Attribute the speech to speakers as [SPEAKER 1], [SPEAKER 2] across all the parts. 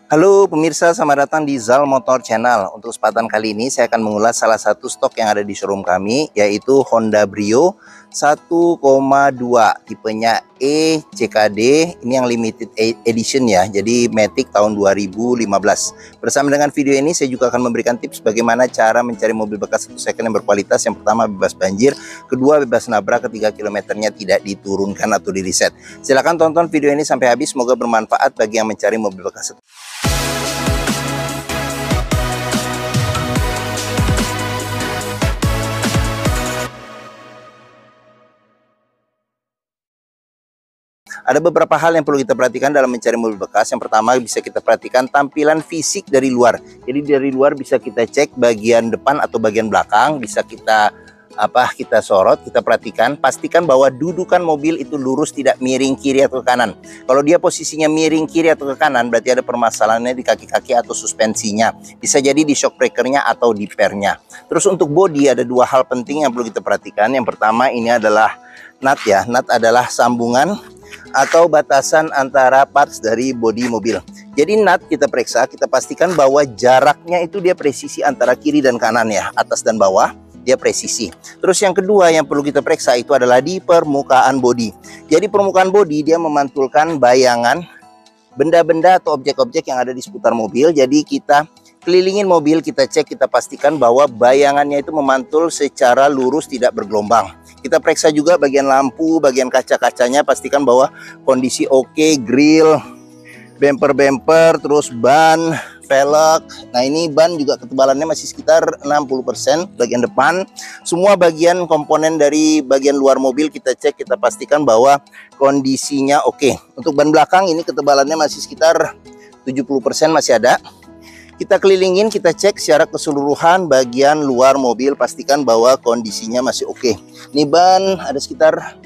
[SPEAKER 1] Halo pemirsa, selamat datang di Zal Motor Channel. Untuk kesempatan kali ini saya akan mengulas salah satu stok yang ada di showroom kami, yaitu Honda Brio 1,2 tipenya ECKD. Ini yang limited edition ya, jadi Matic tahun 2015. Bersama dengan video ini saya juga akan memberikan tips bagaimana cara mencari mobil bekas 1 second yang berkualitas. Yang pertama bebas banjir, kedua bebas nabrak, ketiga kilometernya tidak diturunkan atau di reset. Silahkan tonton video ini sampai habis, semoga bermanfaat bagi yang mencari mobil bekas. Ada beberapa hal yang perlu kita perhatikan dalam mencari mobil bekas. Yang pertama bisa kita perhatikan tampilan fisik dari luar. Jadi dari luar bisa kita cek bagian depan atau bagian belakang, bisa kita sorot, kita perhatikan, pastikan bahwa dudukan mobil itu lurus, tidak miring kiri atau ke kanan. Kalau dia posisinya miring kiri atau ke kanan, berarti ada permasalahannya di kaki-kaki atau suspensinya. Bisa jadi di shock breakernya atau di pernya. Terus untuk bodi ada dua hal penting yang perlu kita perhatikan. Yang pertama ini adalah nut ya. Nut adalah sambungan atau batasan antara parts dari bodi mobil. Jadi nut kita periksa, kita pastikan bahwa jaraknya itu dia presisi antara kiri dan kanan ya, atas dan bawah dia presisi. Terus yang kedua yang perlu kita periksa itu adalah di permukaan bodi. Jadi permukaan bodi dia memantulkan bayangan benda-benda atau objek-objek yang ada di seputar mobil. Jadi kita kelilingin mobil, kita cek, kita pastikan bahwa bayangannya itu memantul secara lurus, tidak bergelombang. Kita periksa juga bagian lampu, bagian kaca-kacanya, pastikan bahwa kondisi oke, grill, bumper-bumper, terus ban, velg. Nah ini ban juga ketebalannya masih sekitar 60% bagian depan. Semua bagian komponen dari bagian luar mobil kita cek, kita pastikan bahwa kondisinya oke. Untuk ban belakang ini ketebalannya masih sekitar 70% masih ada. Kita kelilingin, kita cek secara keseluruhan bagian luar mobil, pastikan bahwa kondisinya masih oke. Ini ban ada sekitar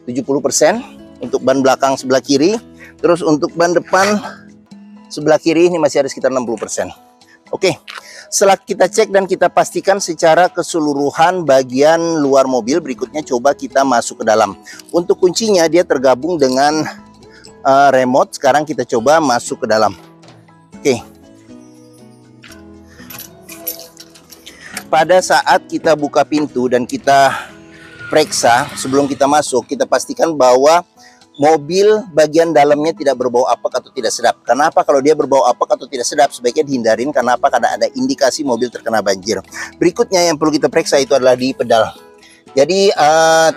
[SPEAKER 1] 70% untuk ban belakang sebelah kiri. Terus untuk ban depan sebelah kiri ini masih ada sekitar 60%. Oke, setelah kita cek dan kita pastikan secara keseluruhan bagian luar mobil, berikutnya coba kita masuk ke dalam. Untuk kuncinya dia tergabung dengan remote. Sekarang kita coba masuk ke dalam. Oke. Pada saat kita buka pintu dan kita periksa, sebelum kita masuk, kita pastikan bahwa mobil bagian dalamnya tidak berbau apek atau tidak sedap. Kenapa? Kalau dia berbau apek atau tidak sedap, sebaiknya dihindarin. Kenapa? Karena ada indikasi mobil terkena banjir. Berikutnya yang perlu kita periksa itu adalah di pedal. Jadi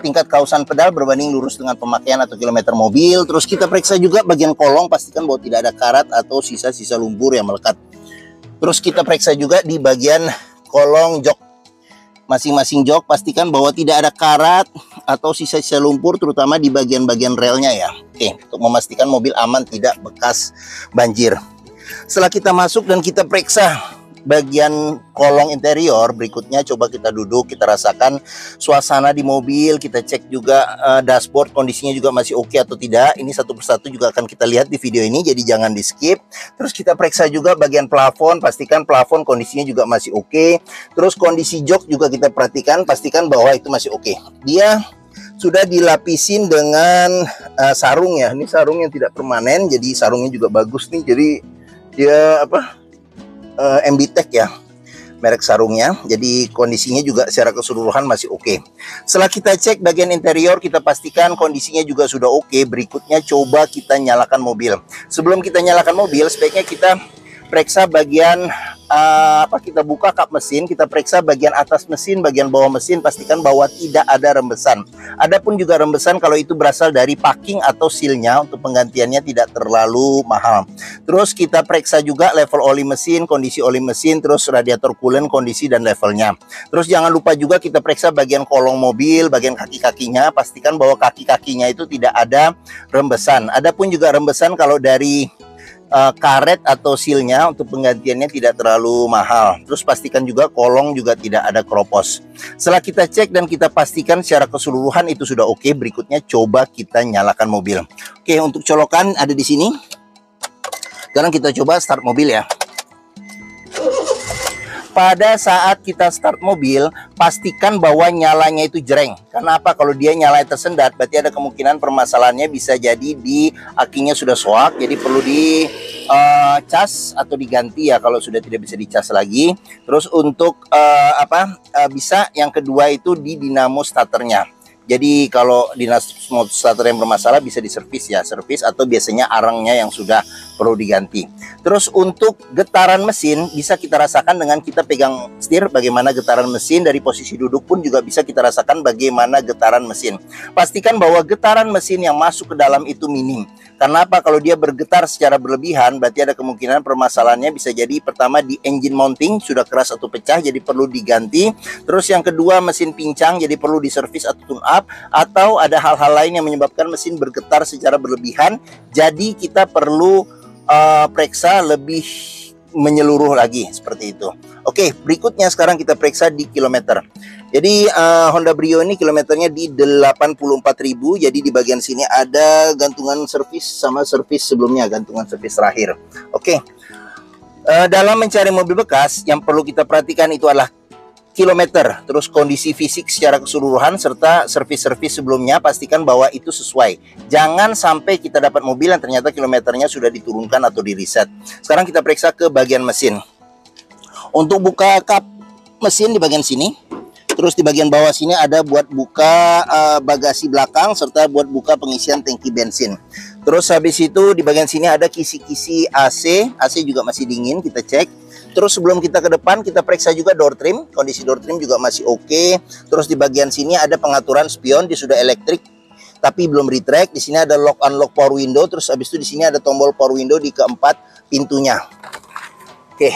[SPEAKER 1] tingkat kausan pedal berbanding lurus dengan pemakaian atau kilometer mobil. Terus kita periksa juga bagian kolong, pastikan bahwa tidak ada karat atau sisa-sisa lumpur yang melekat. Terus kita periksa juga di bagian kolong jok, masing-masing jok pastikan bahwa tidak ada karat atau sisa-sisa lumpur, terutama di bagian-bagian relnya ya. Oke, untuk memastikan mobil aman tidak bekas banjir. Setelah kita masuk dan kita periksa bagian kolong interior, berikutnya coba kita duduk, kita rasakan suasana di mobil, kita cek juga dashboard kondisinya juga masih oke atau tidak. Ini satu persatu juga akan kita lihat di video ini, jadi jangan di skip. Terus kita periksa juga bagian plafon, pastikan plafon kondisinya juga masih oke. Terus kondisi jok juga kita perhatikan, pastikan bahwa itu masih oke. Dia sudah dilapisin dengan sarung ya. Ini sarung yang tidak permanen, jadi sarungnya juga bagus nih. Jadi dia MBTech ya merek sarungnya, jadi kondisinya juga secara keseluruhan masih oke. Setelah kita cek bagian interior, kita pastikan kondisinya juga sudah oke. Berikutnya coba kita nyalakan mobil. Sebelum kita nyalakan mobil, sebaiknya kita periksa bagian kita buka kap mesin, kita periksa bagian atas mesin, bagian bawah mesin, pastikan bahwa tidak ada rembesan. Adapun juga rembesan kalau itu berasal dari packing atau sealnya, untuk penggantiannya tidak terlalu mahal. Terus kita periksa juga level oli mesin, kondisi oli mesin, terus radiator coolant, kondisi dan levelnya. Terus jangan lupa juga kita periksa bagian kolong mobil, bagian kaki-kakinya, pastikan bahwa kaki-kakinya itu tidak ada rembesan. Adapun juga rembesan kalau dari karet atau sealnya, untuk penggantiannya tidak terlalu mahal. Terus pastikan juga kolong juga tidak ada keropos. Setelah kita cek dan kita pastikan secara keseluruhan itu sudah oke, berikutnya coba kita nyalakan mobil. Oke, untuk colokan ada di sini. Sekarang kita coba start mobil ya. pada saat kita start mobil, pastikan bahwa nyalanya itu jreng. Kenapa? Kalau dia nyalanya tersendat, berarti ada kemungkinan permasalahannya bisa jadi di akinya sudah soak, jadi perlu di cas atau diganti ya kalau sudah tidak bisa dicas lagi. Terus untuk bisa yang kedua itu di dinamo starternya. Jadi kalau dinamo starter yang bermasalah bisa diservis ya, servis atau biasanya arangnya yang sudah perlu diganti. Terus untuk getaran mesin bisa kita rasakan dengan kita pegang setir bagaimana getaran mesin, dari posisi duduk pun juga bisa kita rasakan bagaimana getaran mesin. Pastikan bahwa getaran mesin yang masuk ke dalam itu minim. Karena apa? Kalau dia bergetar secara berlebihan berarti ada kemungkinan permasalahannya bisa jadi pertama di engine mounting sudah keras atau pecah jadi perlu diganti. Terus yang kedua mesin pincang jadi perlu diservis atau tune up, atau ada hal-hal lain yang menyebabkan mesin bergetar secara berlebihan. Jadi kita perlu periksa lebih menyeluruh lagi seperti itu. Oke, berikutnya sekarang kita periksa di kilometer. Jadi Honda Brio ini kilometernya di 84.000. Jadi di bagian sini ada gantungan servis sama servis sebelumnya, gantungan servis terakhir. Oke. Dalam mencari mobil bekas yang perlu kita perhatikan itu adalah kilometer, terus kondisi fisik secara keseluruhan serta servis-servis sebelumnya, pastikan bahwa itu sesuai. Jangan sampai kita dapat mobil yang ternyata kilometernya sudah diturunkan atau di reset. Sekarang kita periksa ke bagian mesin. Untuk buka kap mesin di bagian sini. Terus di bagian bawah sini ada buat buka bagasi belakang serta buat buka pengisian tangki bensin. Terus habis itu di bagian sini ada kisi-kisi AC. AC juga masih dingin, kita cek. Terus sebelum kita ke depan kita periksa juga door trim. Kondisi door trim juga masih oke. Terus di bagian sini ada pengaturan spion, dia sudah elektrik tapi belum retract. Di sini ada lock unlock power window. Terus habis itu di sini ada tombol power window di keempat pintunya. Oke.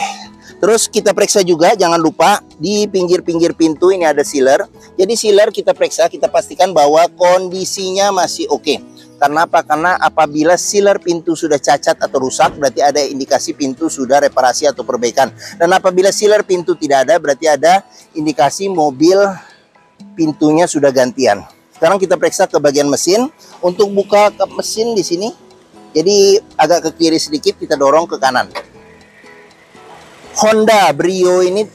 [SPEAKER 1] Terus kita periksa juga, jangan lupa di pinggir-pinggir pintu ini ada sealer. Jadi sealer kita periksa, kita pastikan bahwa kondisinya masih oke. Karena apa? Karena apabila sealer pintu sudah cacat atau rusak, berarti ada indikasi pintu sudah reparasi atau perbaikan. Dan apabila sealer pintu tidak ada, berarti ada indikasi mobil pintunya sudah gantian. Sekarang kita periksa ke bagian mesin. Untuk buka kap mesin di sini, jadi agak ke kiri sedikit, kita dorong ke kanan. Honda Brio ini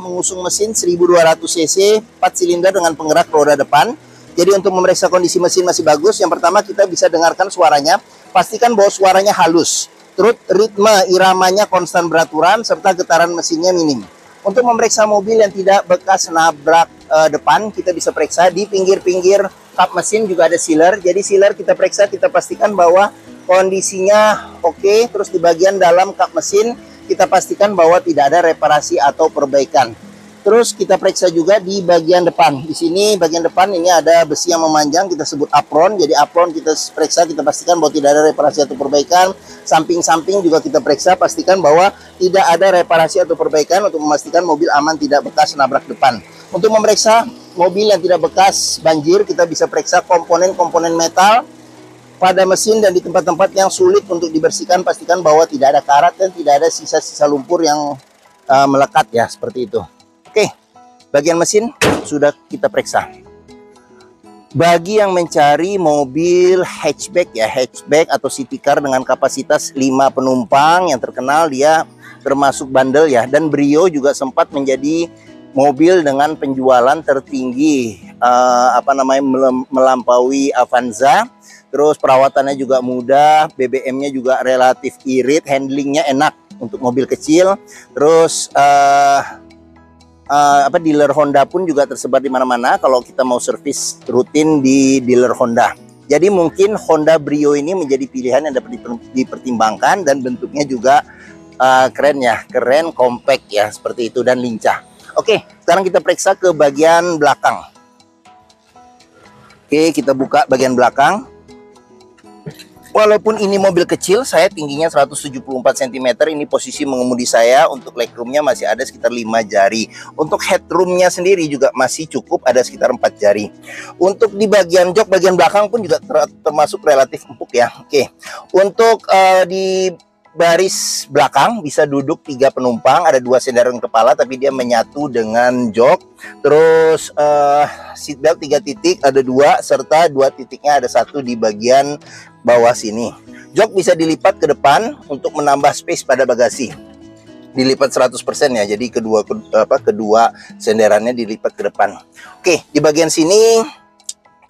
[SPEAKER 1] mengusung mesin 1200 cc 4 silinder dengan penggerak roda depan. Jadi untuk memeriksa kondisi mesin masih bagus, yang pertama kita bisa dengarkan suaranya. Pastikan bahwa suaranya halus. Terus ritme iramanya konstan beraturan serta getaran mesinnya minim. Untuk memeriksa mobil yang tidak bekas nabrak depan, kita bisa periksa di pinggir-pinggir kap mesin juga ada sealer. Jadi sealer kita periksa, kita pastikan bahwa kondisinya oke. Terus di bagian dalam kap mesin kita pastikan bahwa tidak ada reparasi atau perbaikan. Terus kita periksa juga di bagian depan. Di sini bagian depan ini ada besi yang memanjang, kita sebut apron. Jadi apron kita periksa, kita pastikan bahwa tidak ada reparasi atau perbaikan. Samping-samping juga kita periksa, pastikan bahwa tidak ada reparasi atau perbaikan untuk memastikan mobil aman tidak bekas nabrak depan. Untuk memeriksa mobil yang tidak bekas banjir, kita bisa periksa komponen-komponen metal pada mesin dan di tempat-tempat yang sulit untuk dibersihkan. Pastikan bahwa tidak ada karat dan tidak ada sisa-sisa lumpur yang melekat ya, seperti itu. Oke, bagian mesin sudah kita periksa. Bagi yang mencari mobil hatchback ya, hatchback atau city car dengan kapasitas 5 penumpang yang terkenal, dia termasuk bandel ya. Dan Brio juga sempat menjadi mobil dengan penjualan tertinggi melampaui Avanza. Terus perawatannya juga mudah, BBM-nya juga relatif irit, handlingnya enak untuk mobil kecil. Terus dealer Honda pun juga tersebar di mana-mana kalau kita mau servis rutin di dealer Honda. Jadi mungkin Honda Brio ini menjadi pilihan yang dapat dipertimbangkan, dan bentuknya juga keren ya, keren, compact ya, seperti itu, dan lincah. Oke, sekarang kita periksa ke bagian belakang. Oke, kita buka bagian belakang. Walaupun ini mobil kecil, saya tingginya 174 cm, ini posisi mengemudi saya. Untuk legroomnya masih ada sekitar 5 jari. Untuk headroomnya sendiri juga masih cukup, ada sekitar 4 jari. Untuk di bagian jok bagian belakang pun juga termasuk relatif empuk ya. Oke, untuk di baris belakang bisa duduk 3 penumpang, ada 2 sandaran kepala tapi dia menyatu dengan jok. Terus seatbelt 3 titik ada 2, serta 2 titiknya ada 1 di bagian bawah sini. Jok bisa dilipat ke depan untuk menambah space pada bagasi. Dilipat 100% ya, jadi kedua senderannya dilipat ke depan. Oke, di bagian sini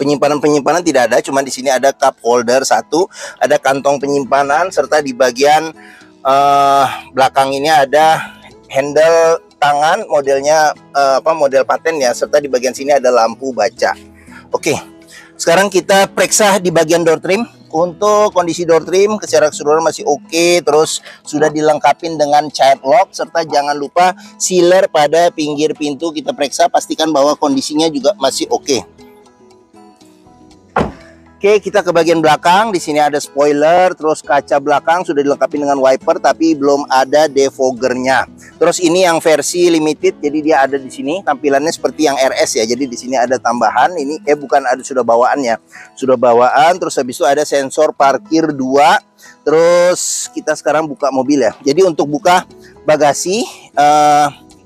[SPEAKER 1] Penyimpanan tidak ada, cuma di sini ada cup holder satu, ada kantong penyimpanan, serta di bagian belakang ini ada handle tangan modelnya model paten ya, serta di bagian sini ada lampu baca. Oke, sekarang kita periksa di bagian door trim. Untuk kondisi door trim secara keseluruhan masih oke, terus sudah dilengkapi dengan child lock, serta jangan lupa sealer pada pinggir pintu kita periksa, pastikan bahwa kondisinya juga masih oke. Oke, kita ke bagian belakang. Di sini ada spoiler, terus kaca belakang sudah dilengkapi dengan wiper, tapi belum ada defoggernya. Terus ini yang versi limited, jadi dia ada di sini. Tampilannya seperti yang RS ya. Jadi di sini ada tambahan. Ini bukan ada, sudah bawaan ya. Sudah bawaan. Terus habis itu ada sensor parkir 2. Terus kita sekarang buka mobil ya. Jadi untuk buka bagasi,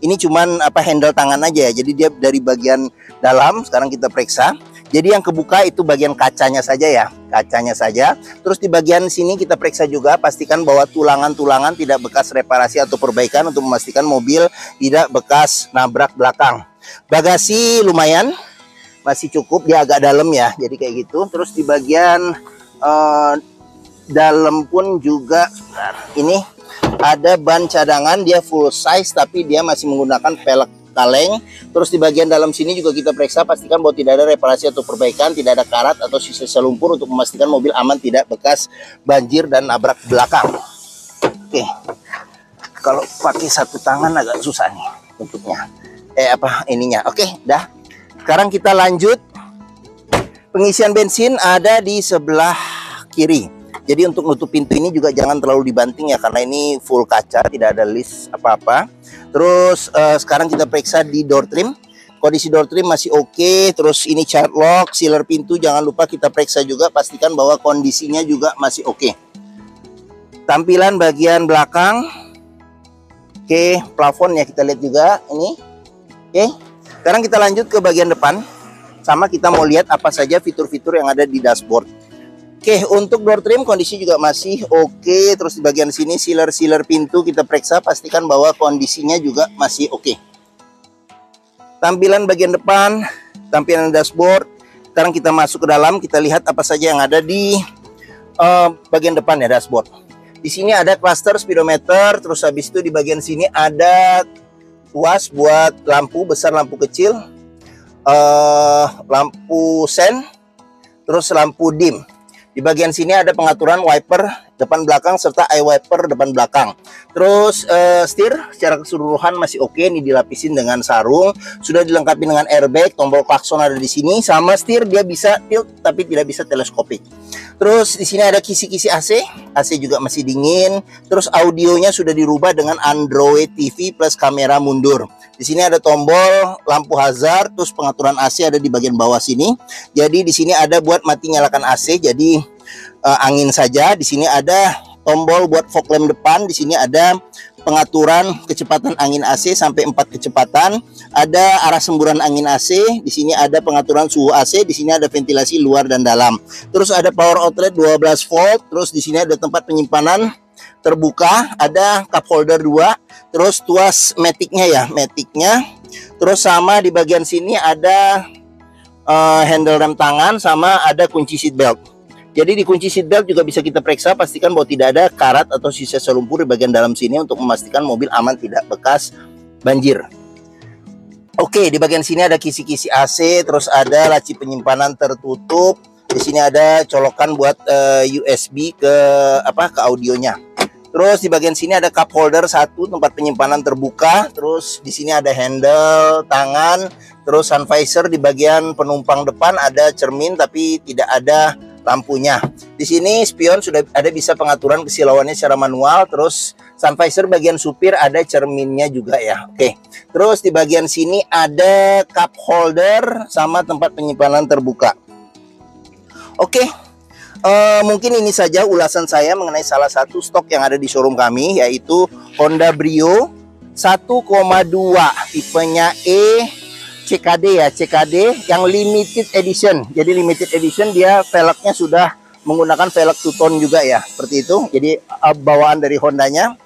[SPEAKER 1] ini cuman handle tangan aja ya. Jadi dia dari bagian dalam. Sekarang kita periksa. Jadi yang kebuka itu bagian kacanya saja ya, kacanya saja. Terus di bagian sini kita periksa juga, pastikan bahwa tulangan-tulangan tidak bekas reparasi atau perbaikan untuk memastikan mobil tidak bekas nabrak belakang. Bagasi lumayan, masih cukup, dia agak dalam ya, jadi kayak gitu. Terus di bagian dalam pun juga ini ada ban cadangan, dia full size tapi dia masih menggunakan velg kaleng. Terus di bagian dalam sini juga kita periksa, pastikan bahwa tidak ada reparasi atau perbaikan, tidak ada karat atau sisa selumpur untuk memastikan mobil aman, tidak bekas banjir dan nabrak belakang. Oke, kalau pakai satu tangan agak susah nih bentuknya. Ininya. Oke, dah. Sekarang kita lanjut. Pengisian bensin ada di sebelah kiri. Jadi untuk nutup pintu ini juga jangan terlalu dibanting ya, karena ini full kaca, tidak ada list apa-apa. Terus sekarang kita periksa di door trim. Kondisi door trim masih oke. Terus ini child lock, sealer pintu jangan lupa kita periksa juga, pastikan bahwa kondisinya juga masih oke. Tampilan bagian belakang. Oke, plafon ya kita lihat juga ini. Oke. Sekarang kita lanjut ke bagian depan. Sama kita mau lihat apa saja fitur-fitur yang ada di dashboard. Oke, untuk door trim kondisi juga masih oke. Terus di bagian sini sealer pintu kita periksa, pastikan bahwa kondisinya juga masih oke. Tampilan bagian depan, tampilan dashboard. Sekarang kita masuk ke dalam, kita lihat apa saja yang ada di bagian depan ya dashboard. Di sini ada cluster speedometer, terus habis itu di bagian sini ada tuas buat lampu besar, lampu kecil, lampu sen, terus lampu dim. Di bagian sini ada pengaturan wiper depan belakang serta eye wiper depan belakang. Terus setir secara keseluruhan masih oke, ini dilapisin dengan sarung, sudah dilengkapi dengan airbag, tombol klakson ada di sini, sama setir dia bisa tilt tapi tidak bisa teleskopik. Terus di sini ada kisi-kisi AC, AC juga masih dingin. Terus audionya sudah dirubah dengan Android TV plus kamera mundur. Di sini ada tombol lampu hazard, terus pengaturan AC ada di bagian bawah sini. Jadi di sini ada buat mati nyalakan AC, jadi angin saja. Di sini ada tombol buat fog lamp depan. Di sini ada pengaturan kecepatan angin AC sampai 4 kecepatan. Ada arah semburan angin AC. Di sini ada pengaturan suhu AC. Di sini ada ventilasi luar dan dalam. Terus ada power outlet 12 volt. Terus di sini ada tempat penyimpanan terbuka, ada cup holder 2, terus tuas maticnya ya, maticnya. Terus sama di bagian sini ada handle rem tangan, sama ada kunci seat belt. Jadi di kunci seat belt juga bisa kita periksa, pastikan bahwa tidak ada karat atau sisa selumpur di bagian dalam sini untuk memastikan mobil aman, tidak bekas banjir. Oke, di bagian sini ada kisi-kisi AC, terus ada laci penyimpanan tertutup. Di sini ada colokan buat USB ke audionya. Terus di bagian sini ada cup holder 1, tempat penyimpanan terbuka. Terus di sini ada handle tangan. Terus sun visor di bagian penumpang depan ada cermin tapi tidak ada lampunya. Di sini spion sudah ada, bisa pengaturan kesilauannya secara manual. Terus sun visor bagian supir ada cerminnya juga ya. Oke. Terus di bagian sini ada cup holder sama tempat penyimpanan terbuka. Oke. Mungkin ini saja ulasan saya mengenai salah satu stok yang ada di showroom kami, yaitu Honda Brio 1,2 tipenya E CKD ya, CKD yang limited edition. Jadi limited edition dia velgnya sudah menggunakan velg two-tone juga ya, seperti itu. Jadi bawaan dari Hondanya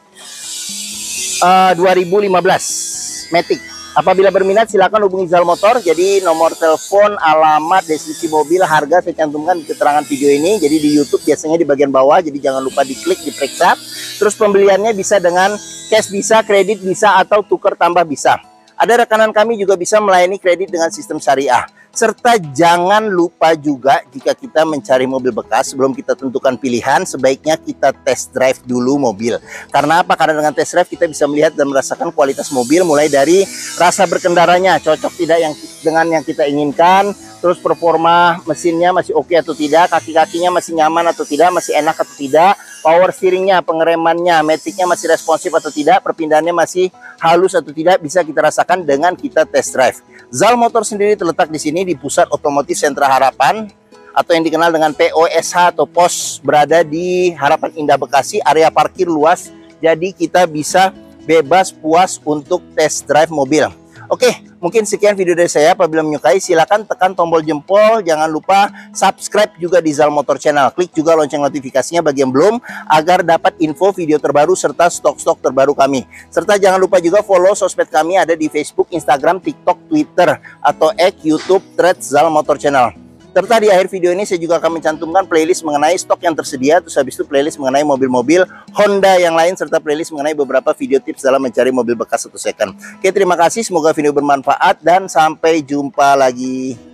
[SPEAKER 1] 2015 Matic Apabila berminat silakan hubungi Zal Motor. Jadi nomor telepon, alamat, deskripsi mobil, harga saya cantumkan di keterangan video ini. Jadi di YouTube biasanya di bagian bawah. Jadi jangan lupa diklik, diperiksa. Terus pembeliannya bisa dengan cash bisa, kredit bisa, atau tuker tambah bisa. Ada rekanan kami juga bisa melayani kredit dengan sistem syariah. Serta jangan lupa juga jika kita mencari mobil bekas sebelum kita tentukan pilihan, sebaiknya kita test drive dulu mobil. Karena apa? Karena dengan test drive kita bisa melihat dan merasakan kualitas mobil, mulai dari rasa berkendaranya, cocok tidak dengan yang kita inginkan, terus performa mesinnya masih oke atau tidak, kaki-kakinya masih nyaman atau tidak, masih enak atau tidak, power steeringnya, pengeremannya, maticnya masih responsif atau tidak, perpindahannya masih halus atau tidak, bisa kita rasakan dengan kita test drive. Zal Motor sendiri terletak di sini di Pusat Otomotif Sentra Harapan atau yang dikenal dengan POSH atau POS, berada di Harapan Indah Bekasi, area parkir luas. Jadi kita bisa bebas puas untuk test drive mobil. Oke, mungkin sekian video dari saya. Apabila menyukai silakan tekan tombol jempol. Jangan lupa subscribe juga di Zal Motor Channel. Klik juga lonceng notifikasinya bagi yang belum, agar dapat info video terbaru serta stok-stok terbaru kami. Serta jangan lupa juga follow sosmed kami, ada di Facebook, Instagram, TikTok, Twitter, atau X, YouTube, Threads Zal Motor Channel. Serta di akhir video ini saya juga akan mencantumkan playlist mengenai stok yang tersedia, terus habis itu playlist mengenai mobil-mobil Honda yang lain, serta playlist mengenai beberapa video tips dalam mencari mobil bekas atau second. Oke, terima kasih, semoga video bermanfaat dan sampai jumpa lagi.